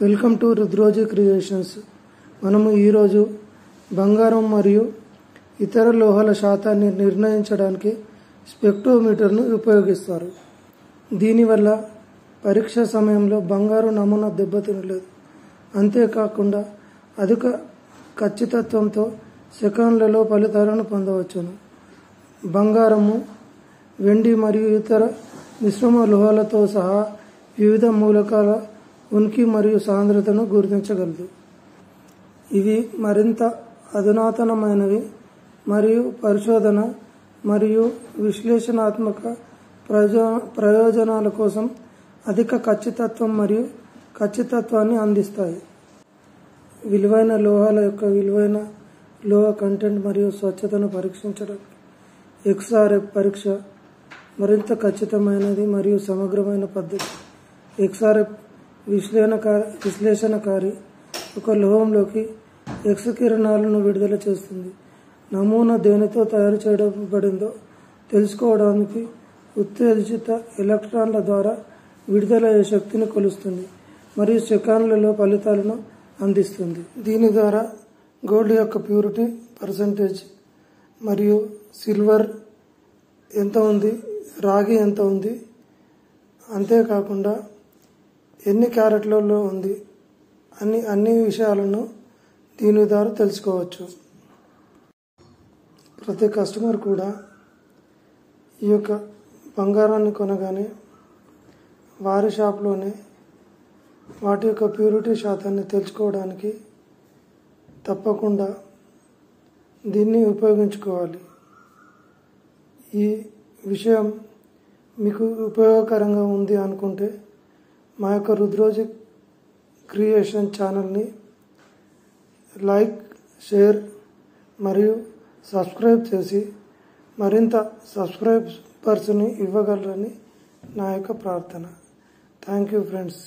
Welcome to రుద్రోజీ creations. మనము ఈరోజు బంగారం మరియు ఇతర లోహాల శాతాన్ని నిర్ణయించడానికి స్పెక్ట్రోమీటర్ను ఉపయోగిస్తారు. దీనివల్ల పరీక్ష సమయంలో బంగారు నమూనా దెబ్బతినలేదు. అంతేకాకుండా అధిక ఖచ్చితత్వంతో సెకన్లలో ఫలితాలను పొందవచ్చును. బంగారము, వెండి మరియు ఇతర మిశ్రమ లోహాలతో సహా వివిధ మూలకాల ఉనికి మరియు సాంద్రతను గుర్తించగలదు. ఇవి మరింత అధునాతనమైనవి మరియు పరిశోధన మరియు విశ్లేషణాత్మక ప్రయోజనాల కోసం అధిక ఖచ్చితత్వం మరియు ఖచ్చితత్వాన్ని అందిస్తాయి. విలువైన లోహాల యొక్క విలువైన లోహ కంటెంట్ మరియు స్వచ్ఛతను పరీక్షించడానికి ఎక్స్ఆర్ఎఫ్ పరీక్ష మరింత ఖచ్చితమైనది మరియు సమగ్రమైన పద్ధతి. ఎక్స్ఆర్ఎఫ్ విశ్లేషణకారి ఒక లోహంలోకి ఎక్స్ కిరణాలను విడుదల చేస్తుంది. నమూనా దేనితో తయారు చేయబడిందో తెలుసుకోవడానికి ఉత్తేజిత ఎలక్ట్రాన్ల ద్వారా విడుదలయ్యే శక్తిని కొలుస్తుంది మరియు సెకన్లలో ఫలితాలను అందిస్తుంది. దీని ద్వారా గోల్డ్ యొక్క ప్యూరిటీ పర్సంటేజ్ మరియు సిల్వర్ ఎంత ఉంది, రాగి ఎంత ఉంది, అంతేకాకుండా ఎన్ని క్యారెట్లలో ఉంది అన్ని విషయాలను దీని ద్వారా తెలుసుకోవచ్చు. ప్రతి కస్టమర్ కూడా ఈ యొక్క బంగారాన్ని కొనగానే వారి షాప్లోనే వాటి యొక్క ప్యూరిటీ శాతాన్ని తెలుసుకోవడానికి తప్పకుండా దీన్ని ఉపయోగించుకోవాలి. ఈ విషయం మీకు ఉపయోగకరంగా ఉంది అనుకుంటే మా యొక్క రుద్రోజీ క్రియేషన్ ఛానల్ని లైక్, షేర్ మరియు సబ్స్క్రైబ్ చేసి మరింత సబ్స్క్రైబర్స్ని ఇవ్వగలరని నా యొక్క ప్రార్థన. Thank you friends.